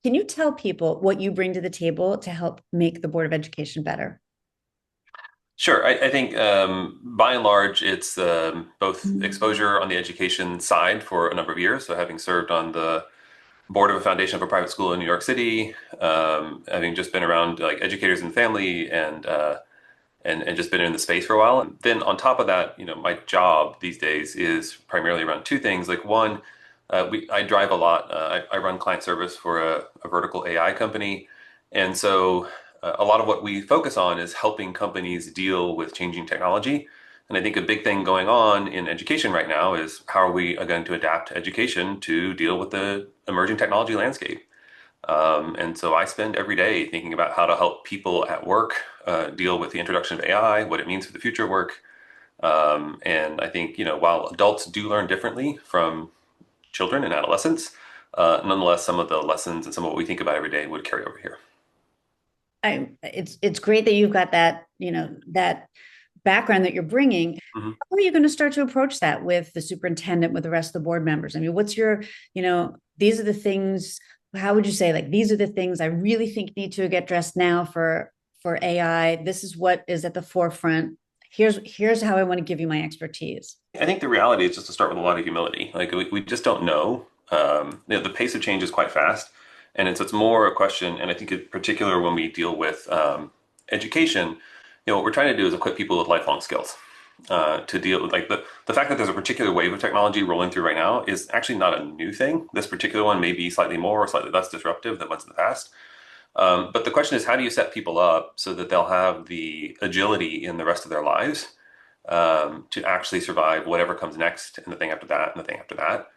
Can you tell people what you bring to the table to help make the Board of Education better? Sure. I think by and large, it's both Mhm. exposure on the education side for a number of years. So, having served on the board of a foundation of a private school in New York City, having just been around like educators and family, and just been in the space for a while. And then on top of that, my job these days is primarily around two things. Like one, I drive a lot. I run client service for a vertical AI company, and so a lot of what we focus on is helping companies deal with changing technology. And I think a big thing going on in education right now is how are we going to adapt education to deal with the emerging technology landscape. And so I spend every day thinking about how to help people at work deal with the introduction of AI, what it means for the future of work. And I think, while adults do learn differently from children and adolescents, nonetheless, some of the lessons and some of what we think about every day would carry over here. It's great that you've got that, that background that you're bringing. Mhm. How are you going to start to approach that with the superintendent, with the rest of the board members? I mean, what's your, these are the things, how would you say, like, these are the things I really think need to get addressed now for AI. This is what is at the forefront. Here's how I want to give you my expertise. I think the reality is just to start with a lot of humility. Like we just don't know. The pace of change is quite fast, and it's more a question. And I think in particular when we deal with education, what we're trying to do is equip people with lifelong skills to deal with like the fact that there's a particular wave of technology rolling through right now is actually not a new thing. This particular one may be slightly more or slightly less disruptive than ones in the past. But the question is, how do you set people up so that they'll have the agility in the rest of their lives to actually survive whatever comes next and the thing after that and the thing after that.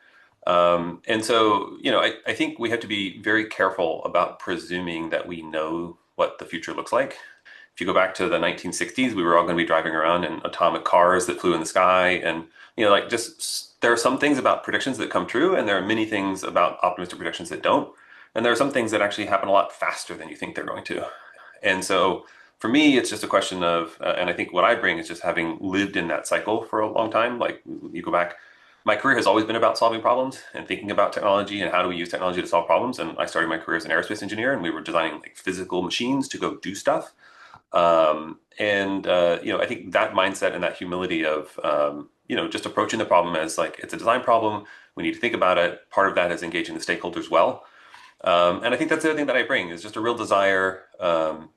And so, I think we have to be very careful about presuming that we know what the future looks like. If you go back to the 1960s, we were all going to be driving around in atomic cars that flew in the sky. And, like just there are some things about predictions that come true, and there are many things about optimistic predictions that don't. And there are some things that actually happen a lot faster than you think they're going to. And so for me, it's just a question of, and I think what I bring is just having lived in that cycle for a long time. Like you go back, my career has always been about solving problems and thinking about technology and how do we use technology to solve problems. And I started my career as an aerospace engineer, and we were designing like physical machines to go do stuff. I think that mindset and that humility of, just approaching the problem as like it's a design problem. We need to think about it. Part of that is engaging the stakeholders well. And I think that's the other thing that I bring is just a real desire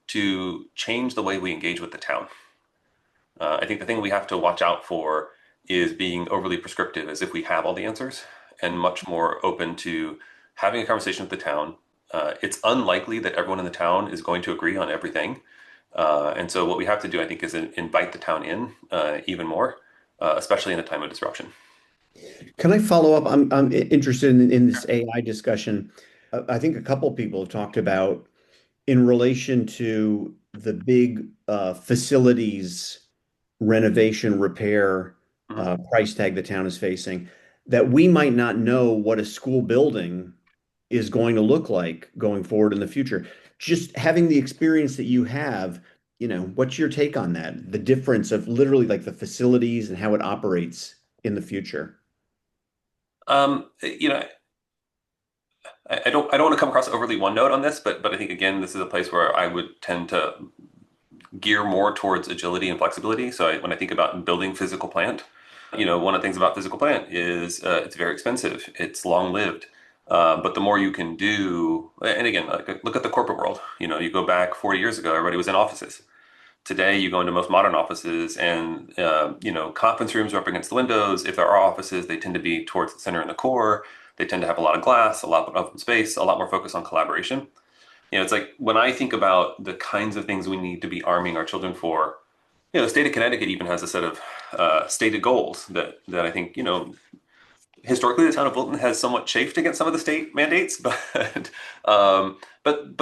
to change the way we engage with the town. I think the thing we have to watch out for is being overly prescriptive as if we have all the answers and much more open to having a conversation with the town. It's unlikely that everyone in the town is going to agree on everything. And so what we have to do, I think, is invite the town in even more, especially in a time of disruption. Can I follow up? I'm interested in this AI discussion. I think a couple people have talked about in relation to the big facilities renovation repair Mhm. price tag the town is facing, that we might not know what a school building is going to look like going forward in the future. Just having the experience that you have, what's your take on that? The difference of literally like the facilities and how it operates in the future. Um, you know, I don't want to come across overly one note on this, but I think again, this is a place where I would tend to gear more towards agility and flexibility. So when I think about building physical plant, one of the things about physical plant is it's very expensive, it's long lived. But the more you can do, and again, like, look at the corporate world. You go back 40 years ago, everybody was in offices. Today, you go into most modern offices, and conference rooms are up against the windows. If there are offices, they tend to be towards the center and the core. They tend to have a lot of glass, a lot of open space, a lot more focus on collaboration. It's like when I think about the kinds of things we need to be arming our children for. The state of Connecticut even has a set of stated goals that I think historically the town of Wilton has somewhat chafed against some of the state mandates, but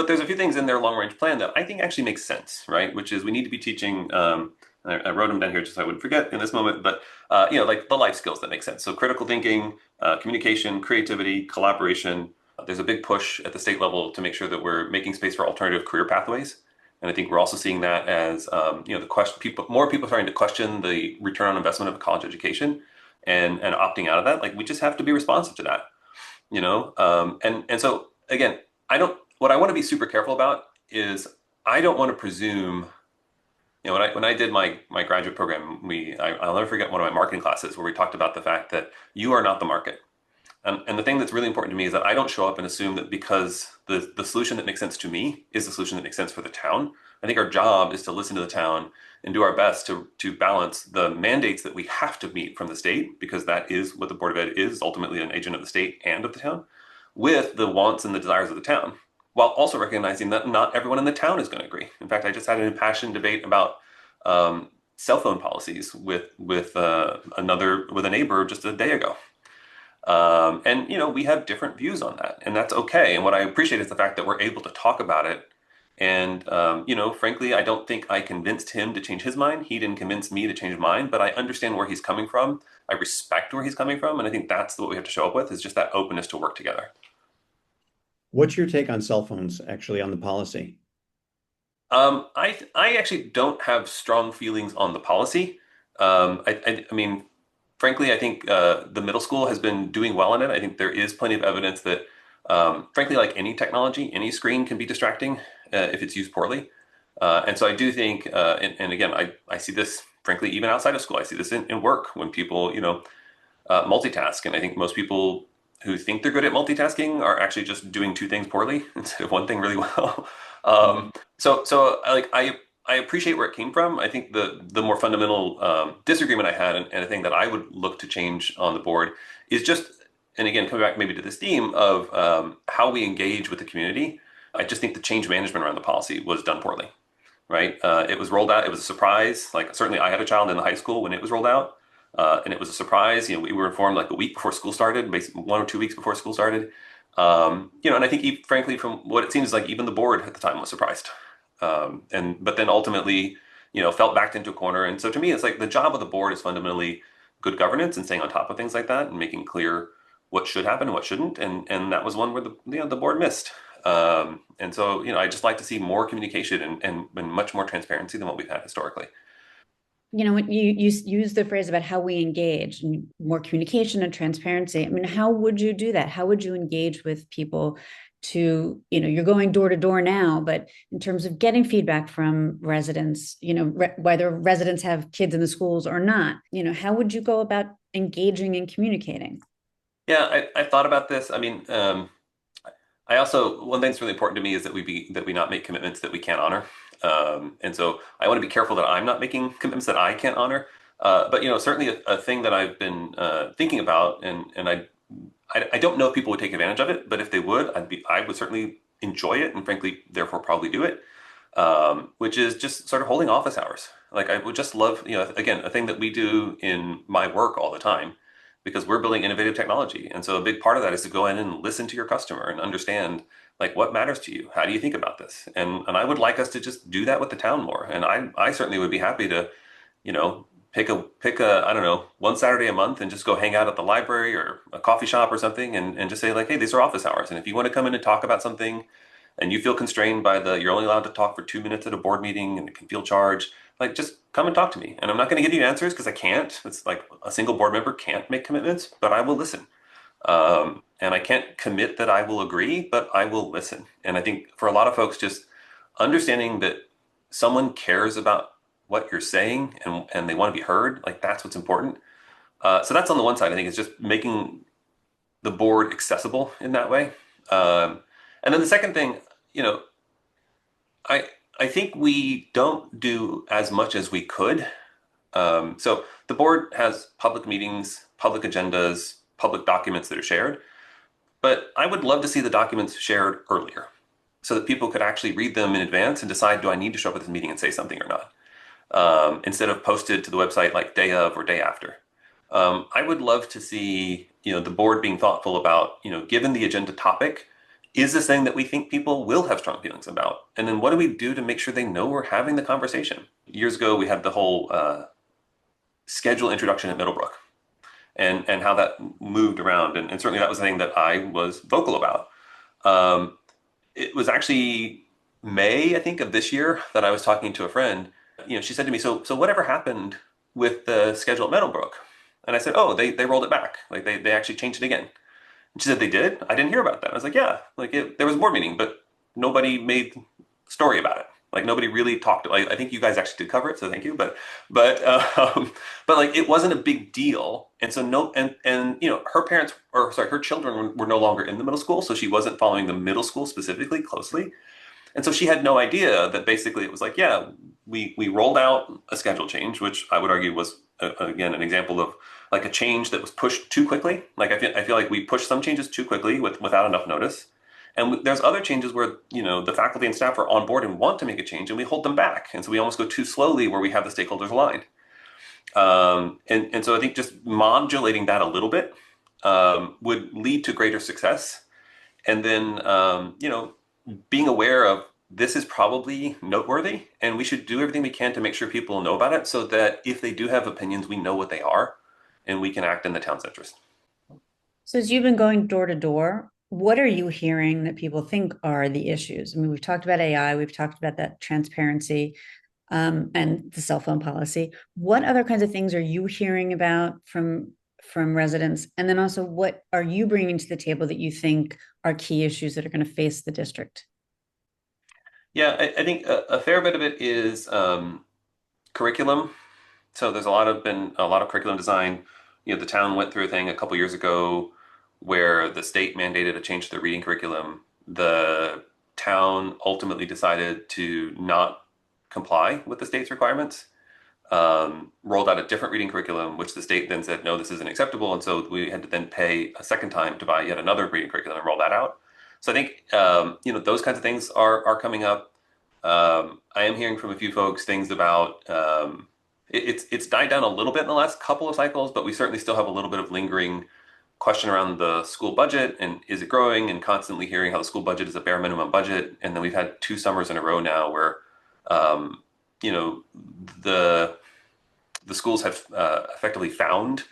there's a few things in their long range plan that I think actually makes sense, right? Which is we need to be teaching. I wrote them down here just so I wouldn't forget in this moment, but like the life skills that make sense. So critical thinking, communication, creativity, collaboration. There's a big push at the state level to make sure that we're making space for alternative career pathways. And I think we're also seeing that as the question more people starting to question the return on investment of a college education and opting out of that. Like we just have to be responsive to that. And so again, what I want to be super careful about is I don't want to presume, when I did my graduate program, I'll never forget one of my marketing classes where we talked about the fact that you are not the market. And the thing that's really important to me is that I don't show up and assume that because the solution that makes sense to me is the solution that makes sense for the town. I think our job is to listen to the town and do our best to balance the mandates that we have to meet from the state, because that is what the Board of Ed is, ultimately an agent of the state and of the town, with the wants and the desires of the town, while also recognizing that not everyone in the town is going to agree. In fact, I just had an impassioned debate about cell phone policies with a neighbor just a day ago. And we have different views on that, and that's okay. And what I appreciate is the fact that we're able to talk about it. And frankly, I don't think I convinced him to change his mind. He didn't convince me to change mine, but I understand where he's coming from. I respect where he's coming from, and I think that's what we have to show up with, is just that openness to work together. What's your take on cell phones, actually, on the policy? I actually don't have strong feelings on the policy. I mean, frankly, I think the middle school has been doing well in it. I think there is plenty of evidence that, frankly, like any technology, any screen can be distracting if it's used poorly. And so I do think, and again, I see this, frankly, even outside of school. I see this in work when people, multitask. And I think most people who think they're good at multitasking are actually just doing two things poorly instead of one thing really well. I appreciate where it came from. I think the more fundamental disagreement I had, and a thing that I would look to change on the board, is just, and again, coming back maybe to this theme of how we engage with the community. I just think the change management around the policy was done poorly, right? It was rolled out. It was a surprise. Like, certainly I had a child in the high school when it was rolled out. And it was a surprise. We were informed like a week before school started, basically 1 or 2 weeks before school started. And I think, frankly, from what it seems like, even the board at the time was surprised. But then ultimately, felt backed into a corner. And so to me, it's like the job of the board is fundamentally good governance and staying on top of things like that and making clear what should happen and what shouldn't. And that was one where the board missed. And so, I just like to see more communication and much more transparency than what we've had historically. When you use the phrase about how we engage and more communication and transparency, I mean, how would you do that? How would you engage with people to, you're going door to door now, but in terms of getting feedback from residents, whether residents have kids in the schools or not, how would you go about engaging and communicating? Yeah, I thought about this. I mean, I also, one thing that's really important to me is that we not make commitments that we can't honor. And so I want to be careful that I'm not making commitments that I can't honor. But certainly a thing that I've been thinking about, and I don't know if people would take advantage of it, but if they would, I would certainly enjoy it, and frankly, therefore probably do it. Which is just sort of holding office hours. Like, I would just love, again, a thing that we do in my work all the time, because we're building innovative technology. And so a big part of that is to go in and listen to your customer and understand, like, what matters to you? How do you think about this? And I would like us to just do that with the town more. And I certainly would be happy to, pick a, I don't know, one Saturday a month and just go hang out at the library or a coffee shop or something, and just say, like, hey, these are office hours. And if you want to come in and talk about something and you feel constrained by you're only allowed to talk for 2 minutes at a board meeting and it can feel charged, like, just come and talk to me. And I'm not going to give you answers because I can't. It's like a single board member can't make commitments, but I will listen. And I can't commit that I will agree, but I will listen. And I think for a lot of folks, just understanding that someone cares about what you're saying and they want to be heard, like, that's what's important. So that's on the one side. I think it's just making the board accessible in that way. And then the second thing, I think we don't do as much as we could. So the board has public meetings, public agendas, public documents that are shared. But I would love to see the documents shared earlier so that people could actually read them in advance and decide, do I need to show up at this meeting and say something or not? Instead of posted to the website like day of or day after. I would love to see, the board being thoughtful about, given the agenda topic, is this thing that we think people will have strong feelings about? And then what do we do to make sure they know we're having the conversation? Years ago, we had the whole schedule introduction at Middlebrook and how that moved around. And certainly that was the thing that I was vocal about. It was actually May, I think, of this year that I was talking to a friend. She said to me, so whatever happened with the schedule at Meadowbrook? And I said, oh, they rolled it back. Like, they actually changed it again. And she said, they did? I didn't hear about that. I was like, yeah, there was a board meeting, but nobody made a story about it. Like nobody really talked. Like I think you guys actually did cover it, so thank you. But but like it wasn't a big deal, and so no, and her parents, or sorry, her children were no longer in the middle school, so she wasn't following the middle school specifically closely. And so she had no idea that basically it was like, yeah, we rolled out a schedule change, which I would argue was again an example of like a change that was pushed too quickly. Like I feel like we pushed some changes too quickly without enough notice. And there's other changes where the faculty and staff are on board and want to make a change, and we hold them back, and so we almost go too slowly where we have the stakeholders aligned. And so I think just modulating that a little bit would lead to greater success. And then being aware of this is probably noteworthy, and we should do everything we can to make sure people know about it, so that if they do have opinions, we know what they are, and we can act in the town's interest. So as you've been going door to door, what are you hearing that people think are the issues? I mean, we've talked about AI, we've talked about that transparency, and the cell phone policy. What other kinds of things are you hearing about from residents? And then also, what are you bringing to the table that you think are key issues that are going to face the district? Yeah, I think a fair bit of it is curriculum. So there's been a lot of curriculum design. The town went through a thing a couple years ago where the state mandated a change to the reading curriculum. The town ultimately decided to not comply with the state's requirements, rolled out a different reading curriculum, which the state then said, no, this isn't acceptable. And so we had to then pay a second time to buy yet another reading curriculum and roll that out. So I think, those kinds of things are coming up. I am hearing from a few folks things about it's died down a little bit in the last couple of cycles, but we certainly still have a little bit of lingering question around the school budget and is it growing, and constantly hearing how the school budget is a bare minimum budget. And then we've had 2 summers in a row now where um, the schools have effectively found,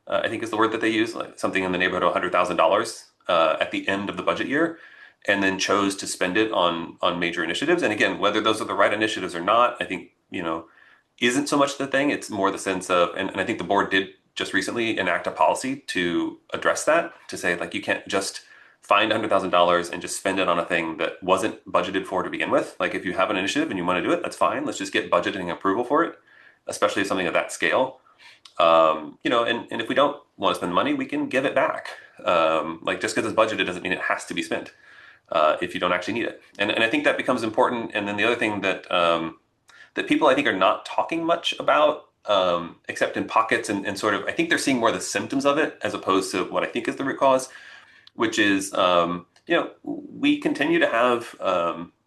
I think is the word that they use, like something in the neighborhood of $100,000 at the end of the budget year, and then chose to spend it on major initiatives. And again, whether those are the right initiatives or not, I think isn't so much the thing. It's more the sense of, and I think the board did just recently enact a policy to address that, to say like you can't just find $100,000 and just spend it on a thing that wasn't budgeted for to begin with. Like if you have an initiative and you want to do it, that's fine. Let's just get budgeting approval for it, especially something of that scale. And if we don't want to spend money, we can give it back. Like just because it's budgeted doesn't mean it has to be spent if you don't actually need it. And I think that becomes important. And then the other thing that people I think are not talking much about, except in pockets and sort of, I think they're seeing more of the symptoms of it as opposed to what I think is the root cause, which is, we continue to have,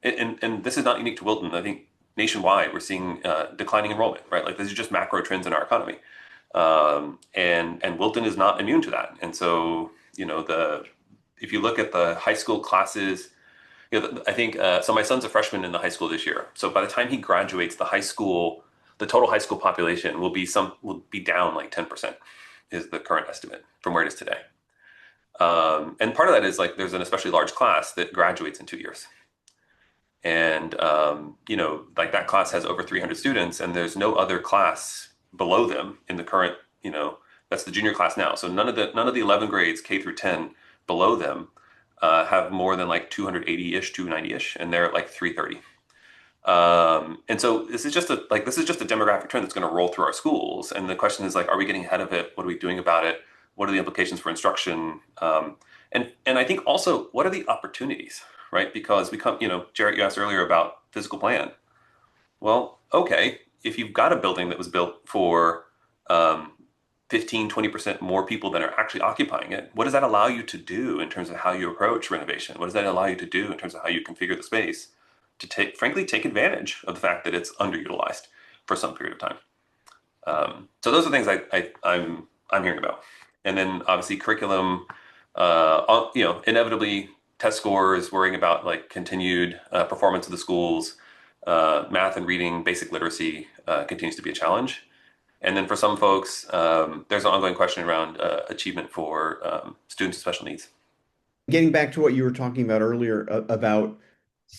and this is not unique to Wilton. I think nationwide we're seeing declining enrollment, right? Like this is just macro trends in our economy, and Wilton is not immune to that. And so, if you look at the high school classes, I think so. My son's a freshman in the high school this year. So by the time he graduates, the total high school population will be down like 10%, is the current estimate from where it is today. And part of that is like there's an especially large class that graduates in 2 years, and like that class has over 300 students, and there's no other class below them in the current. That's the junior class now. So none of the 11 grades K through 10 below them have more than like 280-ish, 290-ish, and they're at like 330. And so this is just a demographic trend that's going to roll through our schools. And the question is like, are we getting ahead of it? What are we doing about it? What are the implications for instruction? And I think also, what are the opportunities, right? Because Jarrett, you asked earlier about physical plan. Well, okay, if you've got a building that was built for 15, 20% more people than are actually occupying it, what does that allow you to do in terms of how you approach renovation? What does that allow you to do in terms of how you configure the space to take advantage of the fact that it's underutilized for some period of time? So those are things I'm hearing about. And then obviously curriculum, inevitably test scores, worrying about like continued performance of the schools, math and reading, basic literacy continues to be a challenge. And then for some folks, there's an ongoing question around achievement for students with special needs. Getting back to what you were talking about earlier about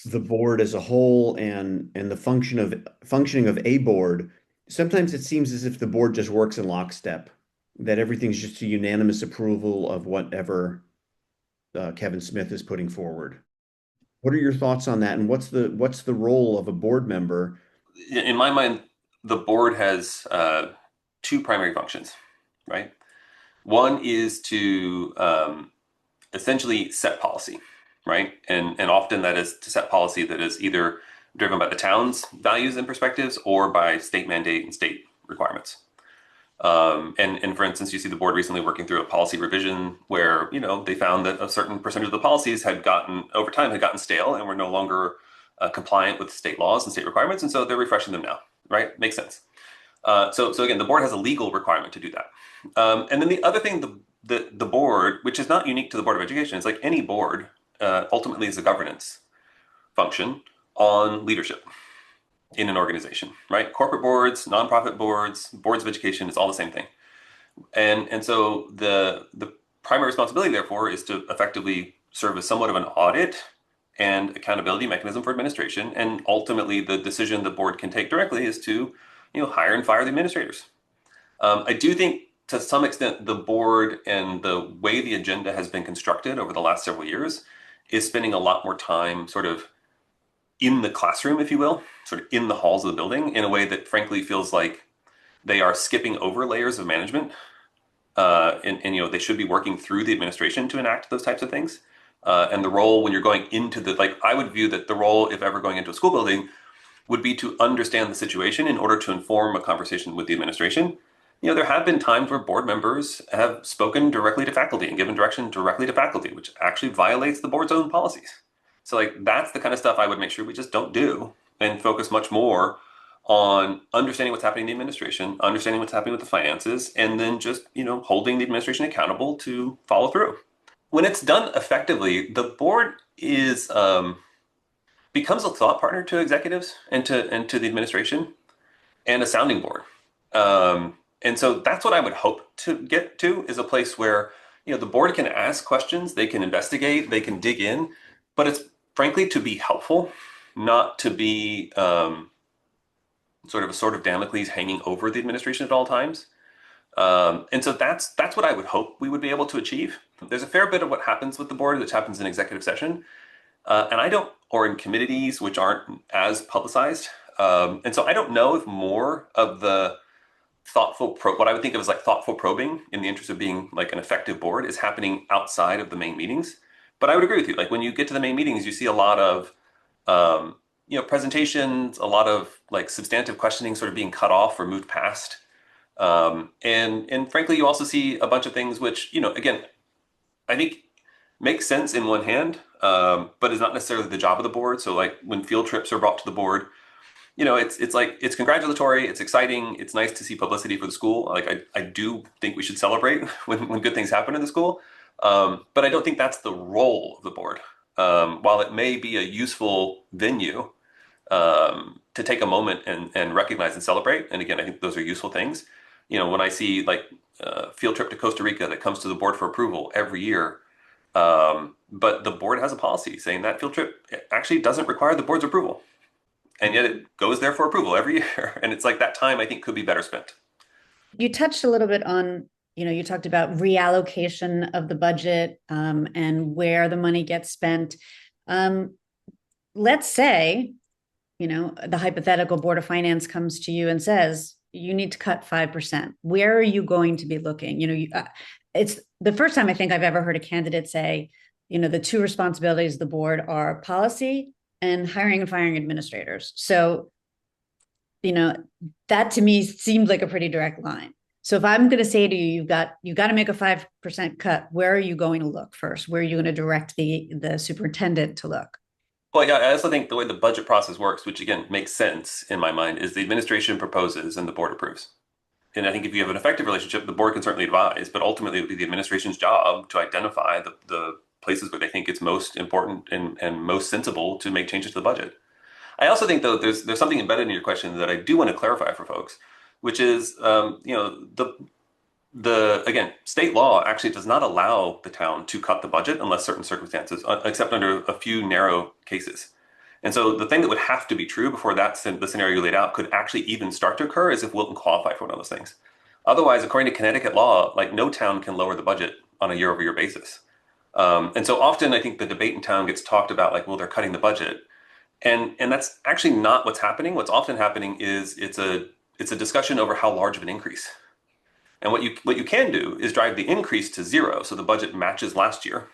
the board as a whole and the functioning of a board, sometimes it seems as if the board just works in lockstep, that everything's just a unanimous approval of whatever Kevin Smith is putting forward. What are your thoughts on that? And what's the role of a board member? In my mind, the board has two primary functions, right? One is to essentially set policy, right? And often that is to set policy that is either driven by the town's values and perspectives or by state mandate and state requirements. And for instance, you see the board recently working through a policy revision where, they found that a certain percentage of the policies over time had gotten stale and were no longer compliant with state laws and state requirements. And so they're refreshing them now, right? Makes sense. So again, the board has a legal requirement to do that. And then the other thing, the board, which is not unique to the Board of Education, is like any board, ultimately is a governance function on leadership in an organization, right? Corporate boards, nonprofit boards, boards of education, it's all the same thing. And so the primary responsibility, therefore, is to effectively serve as somewhat of an audit and accountability mechanism for administration. And ultimately, the decision the board can take directly is to, hire and fire the administrators. I do think to some extent the board and the way the agenda has been constructed over the last several years is spending a lot more time sort of in the classroom, if you will, sort of in the halls of the building in a way that frankly feels like they are skipping over layers of management. And they should be working through the administration to enact those types of things. And the role when you're going into I would view that the role, if ever going into a school building, would be to understand the situation in order to inform a conversation with the administration. There have been times where board members have spoken directly to faculty and given direction directly to faculty, which actually violates the board's own policies. So that's the kind of stuff I would make sure we just don't do and focus much more on understanding what's happening in the administration, understanding what's happening with the finances, and then just, holding the administration accountable to follow through. When it's done effectively, the board is becomes a thought partner to executives and to the administration and a sounding board. And so that's what I would hope to get to, is a place where, the board can ask questions, they can investigate, they can dig in, but it's frankly to be helpful, not to be sort of a sword of Damocles hanging over the administration at all times. And so that's what I would hope we would be able to achieve. There's a fair bit of what happens with the board that happens in executive session, or in committees which aren't as publicized. And so I don't know if more of the what I would think of as thoughtful probing in the interest of being like an effective board is happening outside of the main meetings. But I would agree with you. When you get to the main meetings, you see a lot of, presentations, a lot of substantive questioning sort of being cut off or moved past. And frankly, you also see a bunch of things which, again, I think makes sense in one hand, but is not necessarily the job of the board. So when field trips are brought to the board, it's congratulatory, it's exciting, it's nice to see publicity for the school. I do think we should celebrate when good things happen in the school. But I don't think that's the role of the board. While it may be a useful venue to take a moment and recognize and celebrate, and again, I think those are useful things. When I see field trip to Costa Rica that comes to the board for approval every year, but the board has a policy saying that field trip actually doesn't require the board's approval, and yet it goes there for approval every year. And it's that time I think could be better spent. You touched a little bit on, you talked about reallocation of the budget and where the money gets spent. Let's say, the hypothetical Board of Finance comes to you and says, you need to cut 5%. Where are you going to be looking? It's the first time I think I've ever heard a candidate say, the two responsibilities of the board are policy and hiring and firing administrators. So, that to me seemed like a pretty direct line. So if I'm going to say to you, you've got to make a 5% cut, where are you going to look first? Where are you going to direct the superintendent to look? Well, yeah, I also think the way the budget process works, which again makes sense in my mind, is the administration proposes and the board approves. And I think if you have an effective relationship, the board can certainly advise, but ultimately it would be the administration's job to identify the places where they think it's most important and most sensible to make changes to the budget. I also think, though, there's something embedded in your question that I do want to clarify for folks, which is, again, state law actually does not allow the town to cut the budget unless certain circumstances, except under a few narrow cases. And so the thing that would have to be true before the scenario you laid out could actually even start to occur is if Wilton qualified for one of those things. Otherwise, according to Connecticut law, no town can lower the budget on a year-over-year basis. And so often I think the debate in town gets talked about like, well, they're cutting the budget. And that's actually not what's happening. What's often happening is it's a discussion over how large of an increase. And what you can do is drive the increase to zero so the budget matches last year.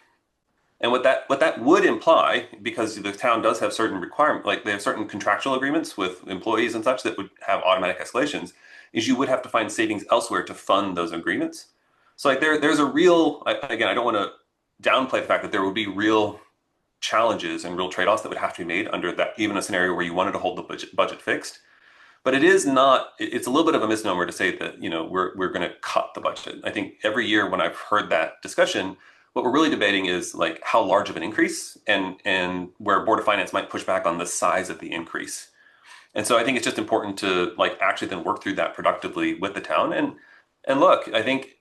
And what that would imply, because the town does have certain requirements, like they have certain contractual agreements with employees and such that would have automatic escalations, is you would have to find savings elsewhere to fund those agreements. So like there's a real, again, I don't want to downplay the fact that there would be real challenges and real trade-offs that would have to be made under that, even a scenario where you wanted to hold the budget fixed. But it is not, it's a little bit of a misnomer to say that, we're going to cut the budget. I think every year when I've heard that discussion, what we're really debating is like how large of an increase and where Board of Finance might push back on the size of the increase. And so I think it's just important to like actually then work through that productively with the town. And look, I think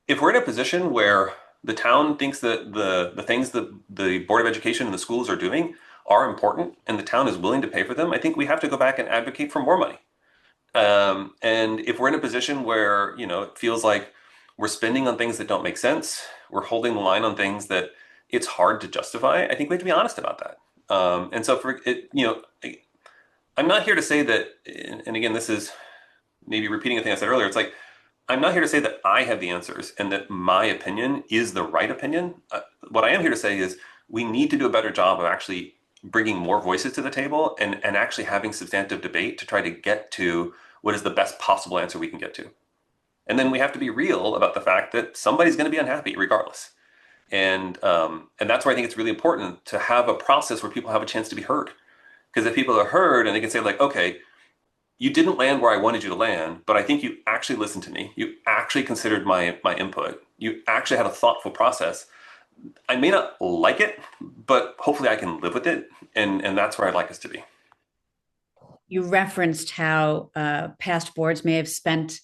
if we're in a position where the town thinks that the things that the Board of Education and the schools are doing are important and the town is willing to pay for them, I think we have to go back and advocate for more money. And if we're in a position where, it feels like we're spending on things that don't make sense, we're holding the line on things that it's hard to justify, I think we have to be honest about that. And so for it, I'm not here to say that, and again, this is maybe repeating a thing I said earlier. It's like, I'm not here to say that I have the answers and that my opinion is the right opinion. What I am here to say is we need to do a better job of actually bringing more voices to the table and actually having substantive debate to try to get to what is the best possible answer we can get to. And then we have to be real about the fact that somebody's going to be unhappy regardless. And that's where I think it's really important to have a process where people have a chance to be heard. Because if people are heard and they can say like, okay, you didn't land where I wanted you to land, but I think you actually listened to me. You actually considered my input. You actually had a thoughtful process. I may not like it, but hopefully I can live with it. And that's where I'd like us to be. You referenced how past boards may have spent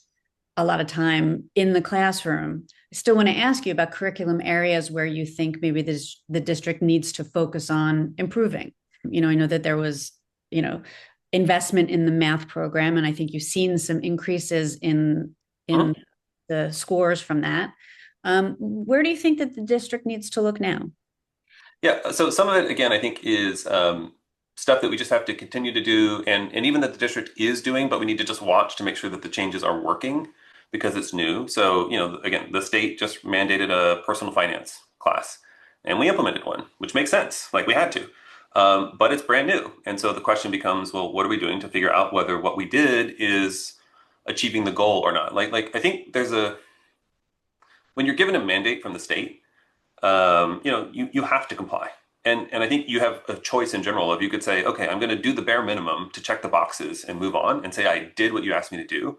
a lot of time in the classroom. I still want to ask you about curriculum areas where you think maybe the district needs to focus on improving. I know that there was, investment in the math program, and I think you've seen some increases in Mhm. the scores from that. Where do you think that the district needs to look now? Yeah, so some of it, again, I think is stuff that we just have to continue to do, and even that the district is doing, but we need to just watch to make sure that the changes are working because it's new. So, again, the state just mandated a personal finance class, and we implemented one, which makes sense. Like we had to. But it's brand new. And so the question becomes, well, what are we doing to figure out whether what we did is achieving the goal or not? Like I think when you're given a mandate from the state, you have to comply. And I think you have a choice in general of you could say, okay, I'm going to do the bare minimum to check the boxes and move on and say I did what you asked me to do.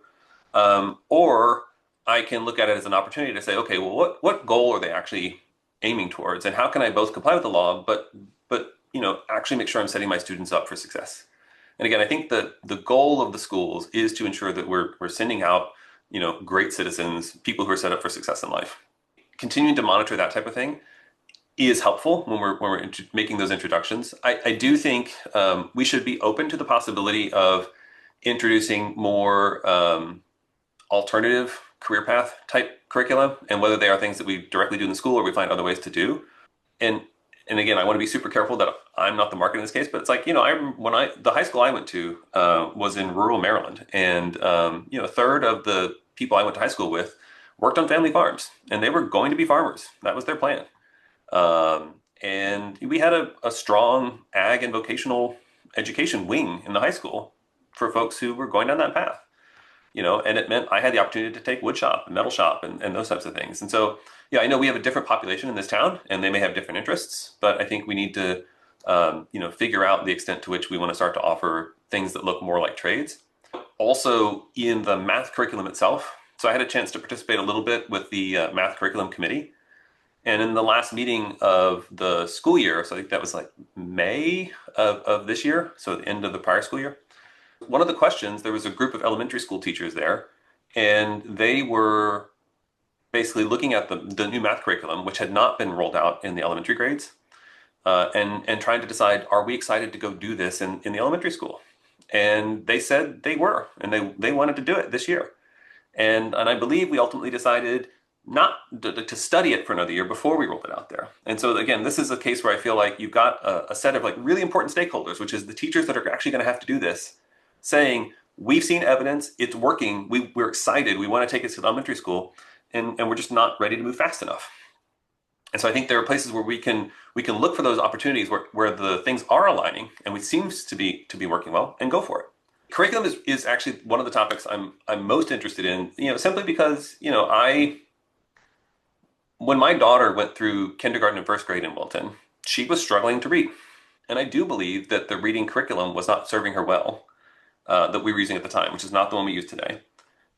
Or I can look at it as an opportunity to say, okay, well, what goal are they actually aiming towards, and how can I both comply with the law, but actually make sure I'm setting my students up for success. And again, I think that the goal of the schools is to ensure that we're sending out great citizens, people who are set up for success in life. Continuing to monitor that type of thing is helpful when we're making those introductions. I do think we should be open to the possibility of introducing more alternative career path type curricula, and whether they are things that we directly do in the school or we find other ways to do. And again, I want to be super careful that I'm not the market in this case, but it's like, the high school I went to was in rural Maryland, and a third of the people I went to high school with worked on family farms, and they were going to be farmers. That was their plan. And we had a strong ag and vocational education wing in the high school for folks who were going down that path. And it meant I had the opportunity to take wood shop and metal shop and those types of things. And so, yeah, I know we have a different population in this town and they may have different interests, but I think we need to, figure out the extent to which we want to start to offer things that look more like trades. Also in the math curriculum itself. So I had a chance to participate a little bit with the math curriculum committee. And in the last meeting of the school year, so I think that was like May of this year, so the end of the prior school year, one of the questions, there was a group of elementary school teachers there, and they were basically looking at the new math curriculum, which had not been rolled out in the elementary grades, and trying to decide, are we excited to go do this in the elementary school? And they said they were, and they wanted to do it this year. And I believe we ultimately decided not to study it for another year before we rolled it out there. And so again, this is a case where I feel like you've got a set of like really important stakeholders, which is the teachers that are actually going to have to do this, saying, we've seen evidence, it's working, we're excited, we want to take it to elementary school, and we're just not ready to move fast enough. And so I think there are places where we can look for those opportunities where the things are aligning and it seems to be working well, and go for it. Curriculum is actually one of the topics I'm most interested in, simply because, when my daughter went through kindergarten and first grade in Wilton, she was struggling to read. And I do believe that the reading curriculum was not serving her well, that we were using at the time, which is not the one we use today.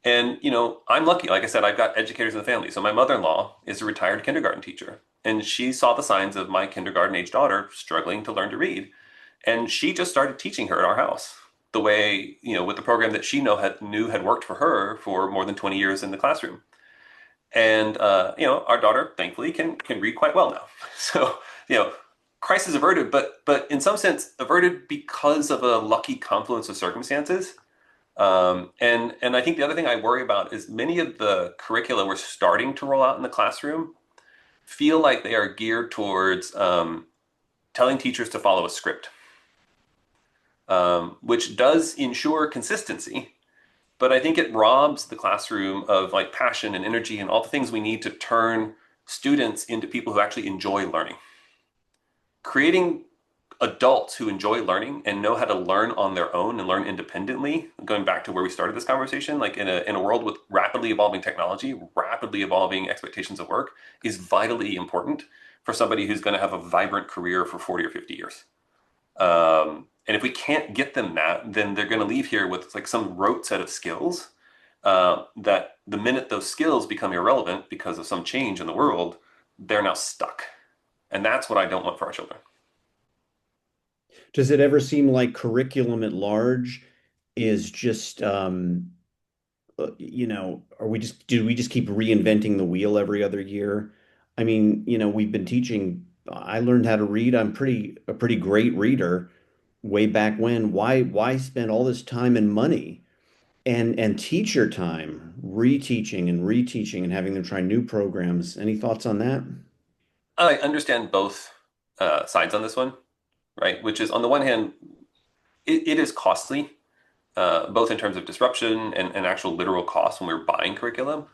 And, I'm lucky. Like I said, I've got educators in the family. So my mother-in-law is a retired kindergarten teacher, and she saw the signs of my kindergarten age daughter struggling to learn to read. And she just started teaching her at our house the way, with the program that she knew had worked for her for more than 20 years in the classroom. And, our daughter, thankfully, can read quite well now. So, crisis averted, but in some sense averted because of a lucky confluence of circumstances. And I think the other thing I worry about is many of the curricula we're starting to roll out in the classroom feel like they are geared towards telling teachers to follow a script, which does ensure consistency, but I think it robs the classroom of like passion and energy and all the things we need to turn students into people who actually enjoy learning. Creating adults who enjoy learning and know how to learn on their own and learn independently, going back to where we started this conversation, like in a world with rapidly evolving technology, rapidly evolving expectations of work, is vitally important for somebody who's going to have a vibrant career for 40 or 50 years. And if we can't get them that, then they're going to leave here with like some rote set of skills that the minute those skills become irrelevant because of some change in the world, they're now stuck. And that's what I don't want for our children. Does it ever seem like curriculum at large is just, do we just keep reinventing the wheel every other year? I mean, we've been teaching, I learned how to read. I'm a pretty great reader way back when. Why spend all this time and money and teacher time reteaching and having them try new programs? Any thoughts on that? I understand both sides on this one, right? Which is on the one hand, it is costly, both in terms of disruption and actual literal costs when we're buying curriculum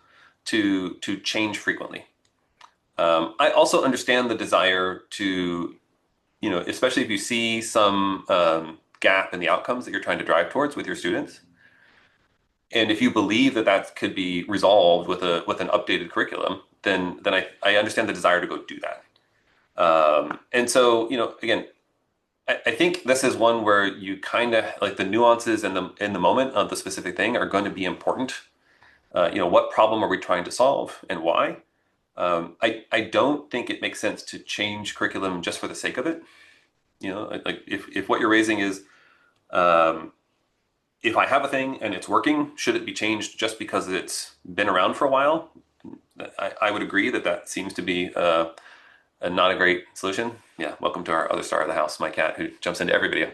to change frequently. I also understand the desire to, especially if you see some gap in the outcomes that you're trying to drive towards with your students. And if you believe that could be resolved with an updated curriculum, then I understand the desire to go do that. And so, again, I think this is one where you kind of like the nuances in the moment of the specific thing are going to be important. What problem are we trying to solve and why? I don't think it makes sense to change curriculum just for the sake of it. Like if what you're raising is, if I have a thing and it's working, should it be changed just because it's been around for a while? I would agree that seems to be not a great solution. Yeah, welcome to our other star of the house, my cat, who jumps into every video.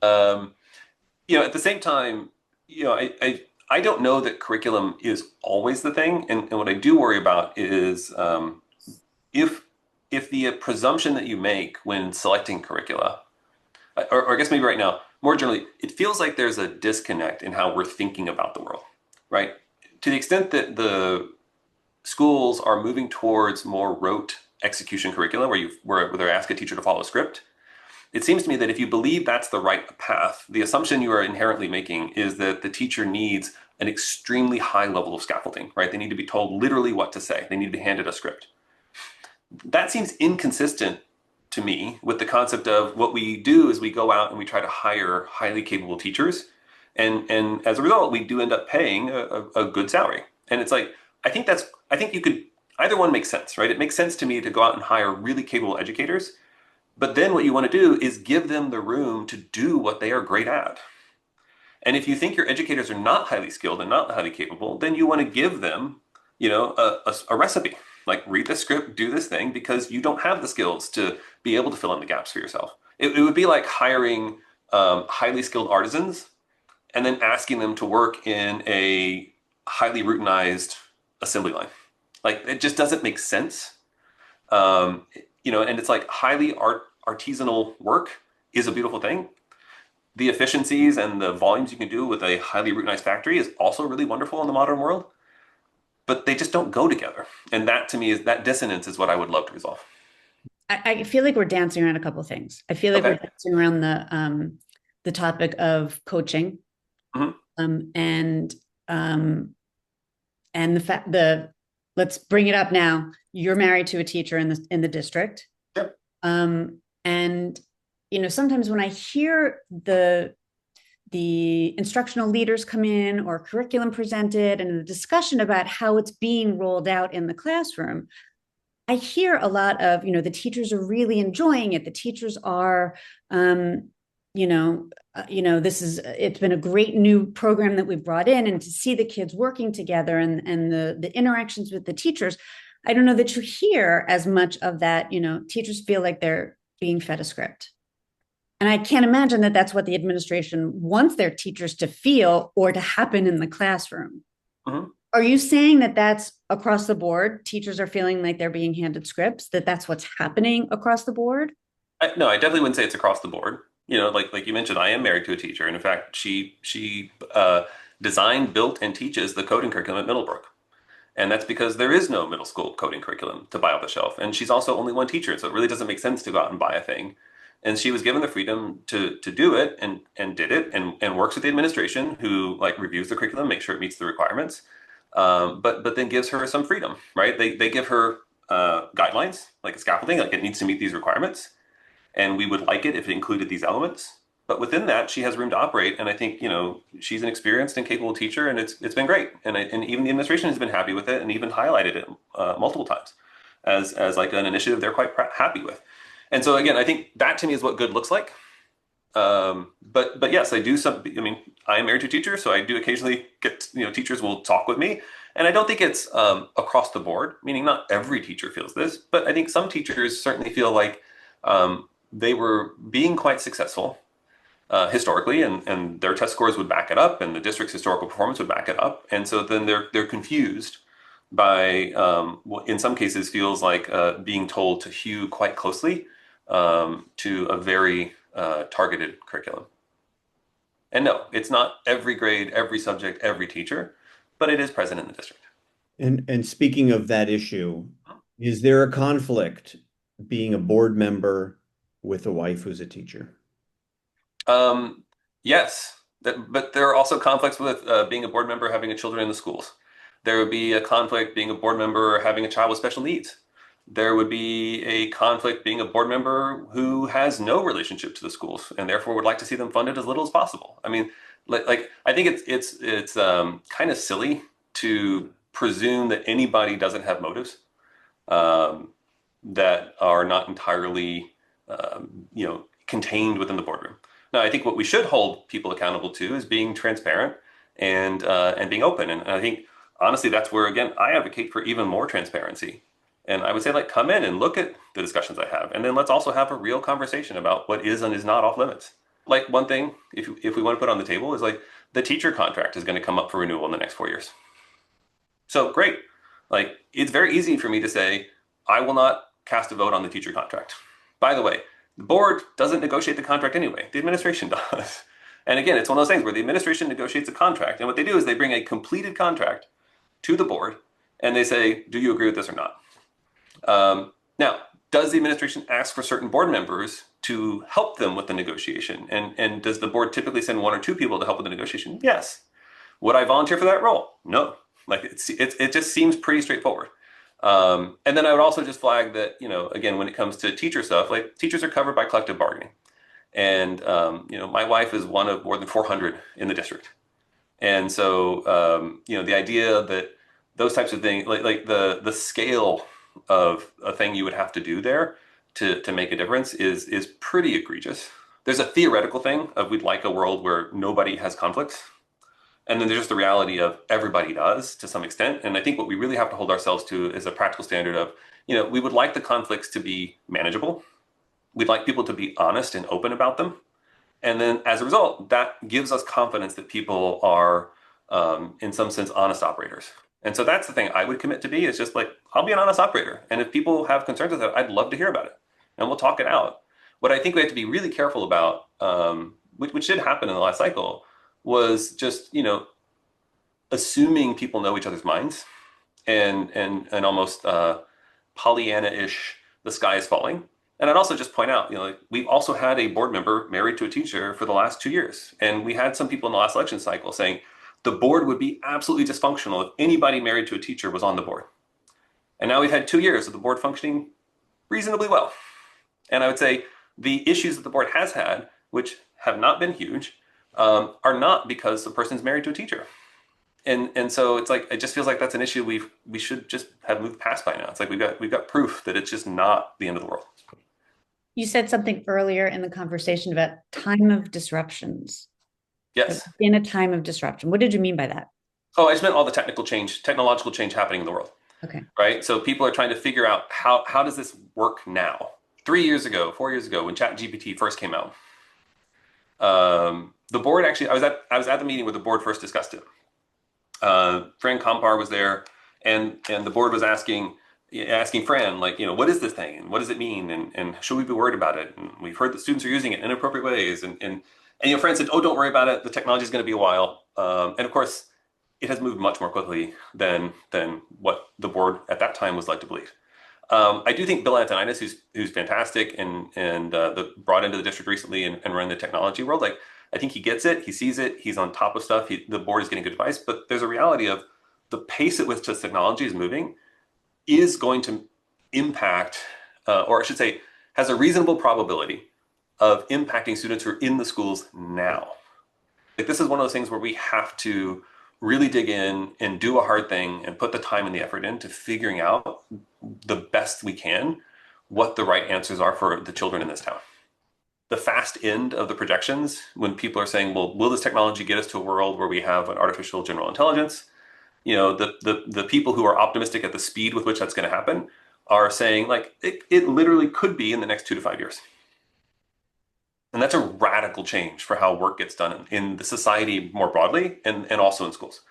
At the same time, I don't know that curriculum is always the thing, and what I do worry about is if the presumption that you make when selecting curricula, or I guess maybe right now, more generally, it feels like there's a disconnect in how we're thinking about the world, right? To the extent that the schools are moving towards more rote execution curricula where they ask a teacher to follow a script, it seems to me that if you believe that's the right path, the assumption you are inherently making is that the teacher needs an extremely high level of scaffolding, right? They need to be told literally what to say. They need to be handed a script. That seems inconsistent to me with the concept of what we do is we go out and we try to hire highly capable teachers. And as a result, we do end up paying a good salary. And it's like, I think you could, either one makes sense, right? It makes sense to me to go out and hire really capable educators. But then what you want to do is give them the room to do what they are great at. And if you think your educators are not highly skilled and not highly capable, then you want to give them, a recipe. Like read the script, do this thing, because you don't have the skills to be able to fill in the gaps for yourself. It would be like hiring highly skilled artisans and then asking them to work in a highly routinized assembly line. Like it just doesn't make sense. And it's like highly artisanal work is a beautiful thing. The efficiencies and the volumes you can do with a highly routinized factory is also really wonderful in the modern world, but they just don't go together. And that to me is that dissonance is what I would love to resolve. I feel like we're dancing around a couple of things. I feel like we're Okay. dancing around the topic of coaching, Mhm. um, and um, and the fact the let's bring it up now. You're married to a teacher in the district, Yep. and sometimes when I hear the instructional leaders come in or curriculum presented and the discussion about how it's being rolled out in the classroom, I hear a lot of, the teachers are really enjoying it. The teachers are, it's been a great new program that we've brought in, and to see the kids working together and the interactions with the teachers, I don't know that you hear as much of that. Teachers feel like they're being fed a script. And I can't imagine that that's what the administration wants their teachers to feel or to happen in the classroom. Mhm. Are you saying that that's across the board? Teachers are feeling like they're being handed scripts, that that's what's happening across the board? No, I definitely wouldn't say it's across the board. Like you mentioned, I am married to a teacher, and in fact, she designed, built, and teaches the coding curriculum at Middlebrook. And that's because there is no middle school coding curriculum to buy off the shelf. And she's also only one teacher, so it really doesn't make sense to go out and buy a thing. And she was given the freedom to do it and did it and works with the administration who like reviews the curriculum, make sure it meets the requirements. But then gives her some freedom, right? They give her guidelines, like a scaffolding, like it needs to meet these requirements. And we would like it if it included these elements. But within that, she has room to operate, and I think she's an experienced and capable teacher, and it's been great. And even the administration has been happy with it, and even highlighted it multiple times as like an initiative they're quite happy with. And so again, I think that to me is what good looks like. But yes, I do some. I mean, I am married to a teacher, so I do occasionally get teachers will talk with me, and I don't think it's across the board. Meaning, not every teacher feels this, but I think some teachers certainly feel like they were being quite successful historically, and their test scores would back it up, and the district's historical performance would back it up, and so then they're confused by what in some cases feels like being told to hew quite closely to a very targeted curriculum. And no, it's not every grade, every subject, every teacher, but it is present in the district. And speaking of that issue, is there a conflict being a board member with a wife who's a teacher? Um, yes, but there are also conflicts with being a board member having a children in the schools. There would be a conflict being a board member having a child with special needs. There would be a conflict being a board member who has no relationship to the schools and therefore would like to see them funded as little as possible. I mean, like I think it's kind of silly to presume that anybody doesn't have motives um, that are not entirely contained within the boardroom. Now, I think what we should hold people accountable to is being transparent and being open. And I think honestly, that's where again I advocate for even more transparency. And I would say like come in and look at the discussions I have, and then let's also have a real conversation about what is and is not off limits. Like one thing, if we want to put on the table, is like the teacher contract is going to come up for renewal in the next 4 years. So great. Like it's very easy for me to say, I will not cast a vote on the teacher contract. By the way, the board doesn't negotiate the contract anyway. The administration does. And again, it's one of those things where the administration negotiates a contract. And what they do is they bring a completed contract to the board and they say, do you agree with this or not? Now, does the administration ask for certain board members to help them with the negotiation? And does the board typically send one or two people to help with the negotiation? Yes. Would I volunteer for that role? No. Like it just seems pretty straightforward. And then I would also just flag that, again, when it comes to teacher stuff, like teachers are covered by collective bargaining. And, my wife is one of more than 400 in the district. And so, the idea that those types of things, like the scale of a thing you would have to do there to make a difference is pretty egregious. There's a theoretical thing of we'd like a world where nobody has conflicts. And then there's just the reality of everybody does to some extent. And I think what we really have to hold ourselves to is a practical standard of, we would like the conflicts to be manageable. We'd like people to be honest and open about them. And then as a result, that gives us confidence that people are, in some sense, honest operators. And so that's the thing I would commit to be, is just like, I'll be an honest operator. And if people have concerns with it, I'd love to hear about it and we'll talk it out. What I think we have to be really careful about, which did happen in the last cycle, was just, assuming people know each other's minds and almost Pollyanna-ish, the sky is falling. And I'd also just point out, like, we've also had a board member married to a teacher for the last 2 years. And we had some people in the last election cycle saying the board would be absolutely dysfunctional if anybody married to a teacher was on the board. And now we've had 2 years of the board functioning reasonably well. And I would say the issues that the board has had, which have not been huge, are not because the person's married to a teacher. And so it's like, it just feels like that's an issue we should just have moved past by now. It's like we've got proof that it's just not the end of the world. You said something earlier in the conversation about time of disruptions. Yes. In a time of disruption. What did you mean by that? Oh, I just meant all the technological change happening in the world. Okay. Right. So people are trying to figure out how does this work now? 3 years ago, 4 years ago, when ChatGPT first came out, the board actually, I was at the meeting where the board first discussed it. Fran Kompar was there, and the board was asking Fran, like, what is this thing and what does it mean, and should we be worried about it? And we've heard that students are using it in inappropriate ways, and Fran said, oh, don't worry about it. The technology is going to be a while, and of course, it has moved much more quickly than what the board at that time was led to believe. I do think Bill Antoniadis, who's fantastic and brought into the district recently and run the technology world, like, I think he gets it, he sees it, he's on top of stuff, the board is getting good advice, but there's a reality of the pace at which this technology is moving is going to impact, or I should say, has a reasonable probability of impacting students who are in the schools now. Like, this is one of those things where we have to really dig in and do a hard thing and put the time and the effort into figuring out the best we can what the right answers are for the children in this town. The fast end of the projections, when people are saying, well, will this technology get us to a world where we have an artificial general intelligence? The people who are optimistic at the speed with which that's going to happen are saying, like, it literally could be in the next 2 to 5 years. And that's a radical change for how work gets done in the society more broadly and also in schools.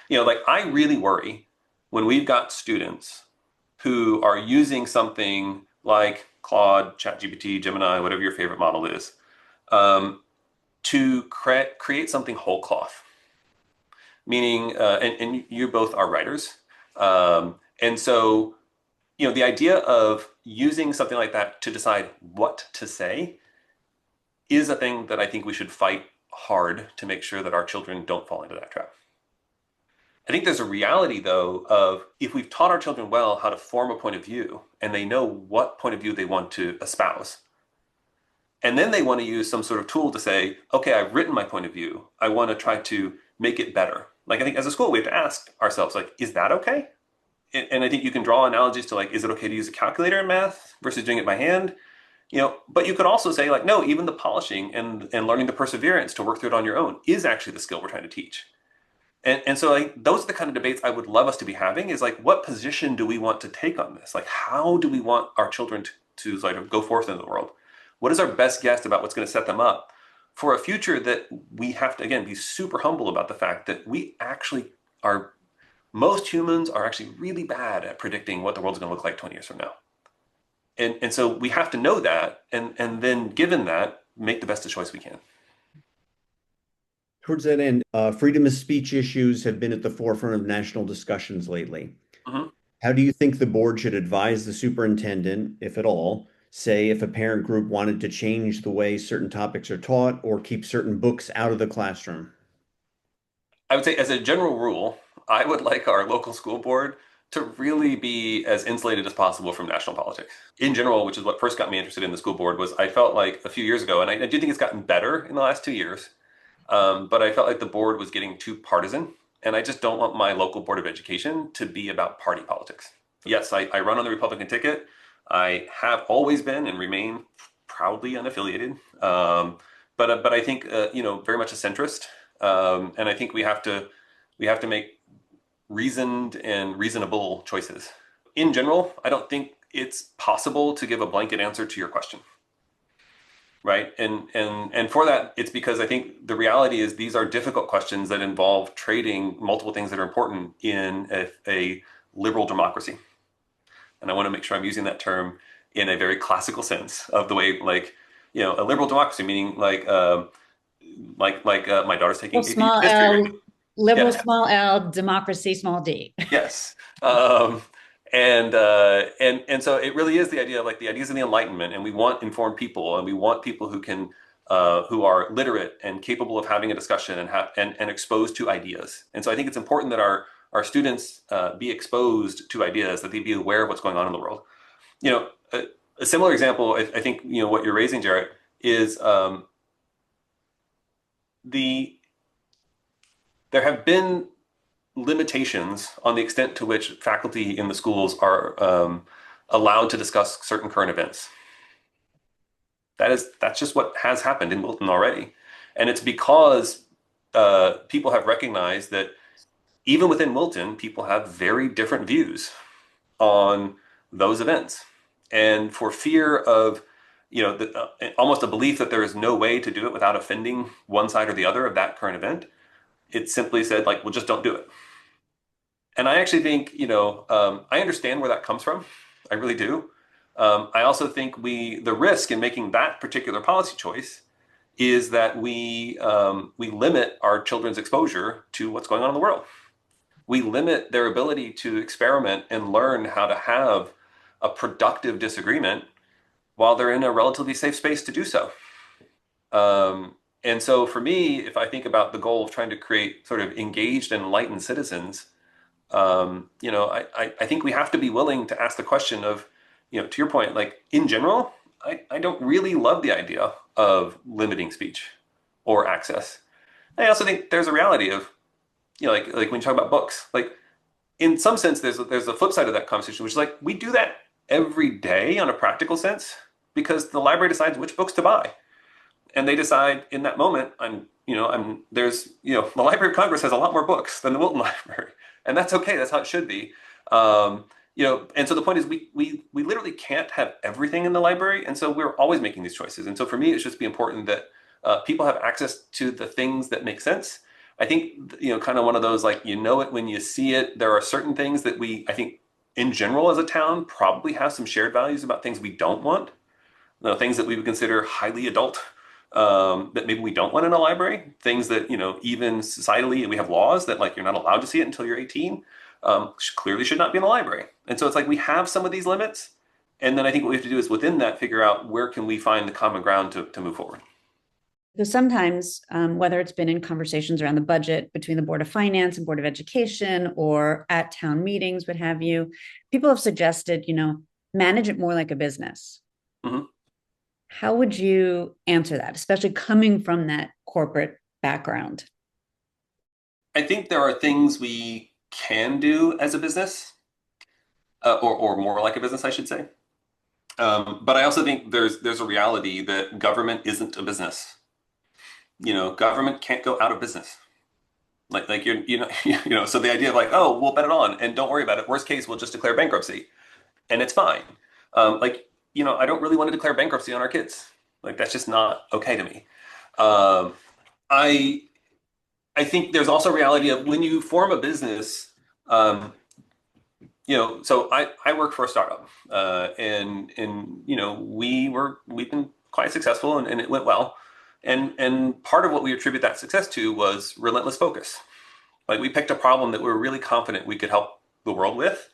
Like, I really worry when we've got students who are using something like Claude, ChatGPT, Gemini, whatever your favorite model is, to create something whole cloth. Meaning, and you both are writers. And so, the idea of using something like that to decide what to say is a thing that I think we should fight hard to make sure that our children don't fall into that trap. I think there's a reality, though, of if we've taught our children well how to form a point of view and they know what point of view they want to espouse, and then they want to use some sort of tool to say, okay, I've written my point of view. I want to try to make it better. Like, I think as a school, we have to ask ourselves, like, is that okay? And I think you can draw analogies to, like, is it okay to use a calculator in math versus doing it by hand? But you could also say, like, no, even the polishing and learning the perseverance to work through it on your own is actually the skill we're trying to teach. And so, like, those are the kind of debates I would love us to be having, is like, what position do we want to take on this? Like, how do we want our children to sort of go forth into the world? What is our best guess about what's going to set them up for a future that we have to, again, be super humble about the fact that we actually are, most humans are actually really bad at predicting what the world's going to look like 20 years from now. And so we have to know that, and then given that, make the best choice we can. Towards that end, freedom of speech issues have been at the forefront of national discussions lately. Mm-hmm. How do you think the board should advise the superintendent, if at all, say if a parent group wanted to change the way certain topics are taught or keep certain books out of the classroom? I would say, as a general rule, I would like our local school board to really be as insulated as possible from national politics. In general, which is what first got me interested in the school board, was I felt like a few years ago, and I do think it's gotten better in the last 2 years, but I felt like the board was getting too partisan, and I just don't want my local board of education to be about party politics. Yes, I run on the Republican ticket. I have always been and remain proudly unaffiliated, but I think very much a centrist, and I think we have to make reasoned and reasonable choices. In general, I don't think it's possible to give a blanket answer to your question. right? And for that, it's because I think the reality is these are difficult questions that involve trading multiple things that are important in a liberal democracy. And I want to make sure I'm using that term in a very classical sense of the way, like, a liberal democracy, meaning my daughter's taking AP Small history right now. L, liberal, Yeah. small L, democracy, small D. Yes. And so it really is the idea of like the ideas of the Enlightenment, and we want informed people, and we want people who are literate and capable of having a discussion and and exposed to ideas. And so I think it's important that our students be exposed to ideas, that they be aware of what's going on in the world. You know, a similar example, I think, what you're raising, Jarrett, is there have been limitations on the extent to which faculty in the schools are allowed to discuss certain current events. That's just what has happened in Wilton already, and it's because people have recognized that even within Wilton, people have very different views on those events, and for fear of almost a belief that there is no way to do it without offending one side or the other of that current event, it simply said like, well, just don't do it. And I actually think, I understand where that comes from. I really do. I also think the risk in making that particular policy choice is that we limit our children's exposure to what's going on in the world. We limit their ability to experiment and learn how to have a productive disagreement while they're in a relatively safe space to do so. And so for me, if I think about the goal of trying to create sort of engaged and enlightened citizens, I think we have to be willing to ask the question of, to your point, like in general, I don't really love the idea of limiting speech or access. I also think there's a reality of, like when you talk about books, like in some sense, there's a flip side of that conversation, which is like we do that every day on a practical sense because the library decides which books to buy, and they decide in that moment, the Library of Congress has a lot more books than the Wilton Library, and that's okay. That's how it should be. And so the point is we literally can't have everything in the library, and so we're always making these choices. And so for me, it's just be important that people have access to the things that make sense. I think kind of one of those like it when you see it. There are certain things that I think in general as a town probably have some shared values about things we don't want, things that we would consider highly adult. That maybe we don't want in a library, things that, even societally, we have laws that like you're not allowed to see it until you're 18, clearly should not be in the library. And so it's like we have some of these limits. And then I think what we have to do is within that, figure out where can we find the common ground to move forward. Because sometimes, whether it's been in conversations around the budget between the Board of Finance and Board of Education or at town meetings, what have you, people have suggested, manage it more like a business. Mm-hmm. How would you answer that, especially coming from that corporate background? I think there are things we can do as a business, or more like a business, I should say. But I also think there's a reality that government isn't a business. Government can't go out of business. Like you're. So the idea of like, oh, we'll bet it on and don't worry about it. Worst case, we'll just declare bankruptcy, and it's fine. I don't really want to declare bankruptcy on our kids. Like that's just not okay to me. I think there's also a reality of when you form a business. So I work for a startup, and we've been quite successful and it went well. And part of what we attribute that success to was relentless focus. Like we picked a problem that we were really confident we could help the world with,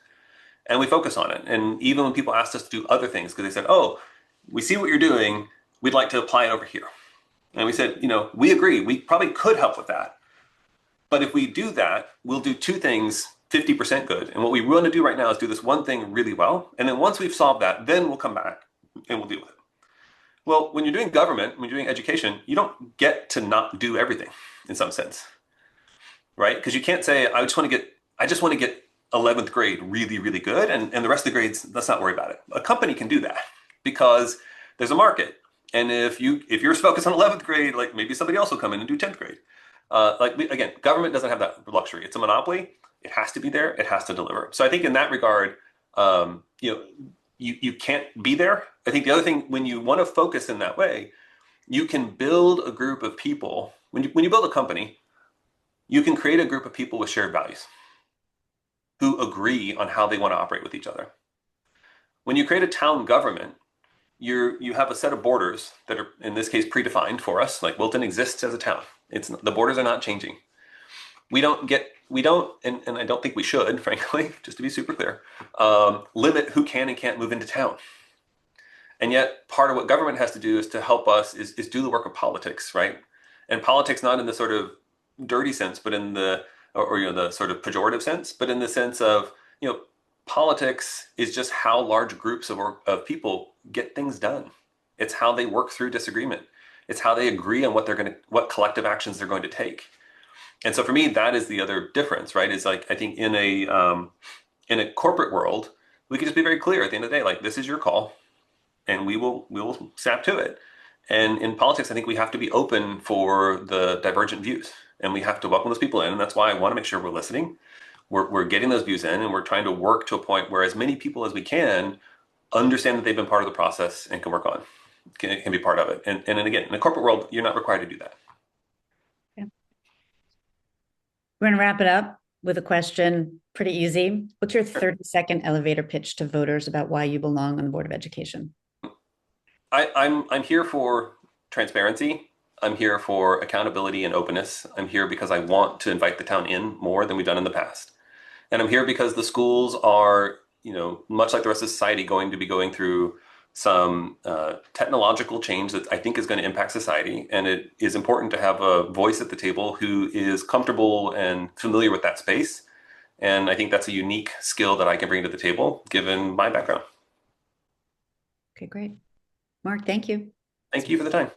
and we focus on it. And even when people asked us to do other things, because they said, oh, we see what you're doing, we'd like to apply it over here. And we said, we agree, we probably could help with that. But if we do that, we'll do two things 50% good. And what we want to do right now is do this one thing really well. And then once we've solved that, then we'll come back and we'll deal with it. Well, when you're doing government, when you're doing education, you don't get to not do everything in some sense, right? Because you can't say, I just want to get 11th grade really, really good. And the rest of the grades, let's not worry about it. A company can do that because there's a market. And if you're focused on 11th grade, like maybe somebody else will come in and do 10th grade. Again, government doesn't have that luxury. It's a monopoly. It has to be there. It has to deliver. So I think in that regard, you can't be there. I think the other thing, when you want to focus in that way, you can build a group of people. When you build a company, you can create a group of people with shared values who agree on how they want to operate with each other. When you create a town government, you have a set of borders that are, in this case, predefined for us. Like Wilton exists as a town. The borders are not changing. We don't, and I don't think we should, frankly, just to be super clear, limit who can and can't move into town. And yet, part of what government has to do is to help us is do the work of politics, right? And politics not in the sort of dirty sense, but in the or the sort of pejorative sense, but in the sense of politics is just how large groups of people get things done. It's how they work through disagreement. It's how they agree on what collective actions they're going to take. And so for me, that is the other difference, right? Is like I think in a corporate world, we can just be very clear at the end of the day, like this is your call, and we will snap to it. And in politics, I think we have to be open for the divergent views, and we have to welcome those people in. And that's why I want to make sure we're listening. We're getting those views in, and we're trying to work to a point where as many people as we can understand that they've been part of the process and can work on, can be part of it. And again, in the corporate world, you're not required to do that. Yeah. We're going to wrap it up with a question, pretty easy. What's your 30-second elevator pitch to voters about why you belong on the Board of Education? I'm here for transparency. I'm here for accountability and openness. I'm here because I want to invite the town in more than we've done in the past. And I'm here because the schools are, much like the rest of society, going to be going through some technological change that I think is going to impact society. And it is important to have a voice at the table who is comfortable and familiar with that space. And I think that's a unique skill that I can bring to the table, given my background. Okay, great. Mark, thank you. Thank you for the time.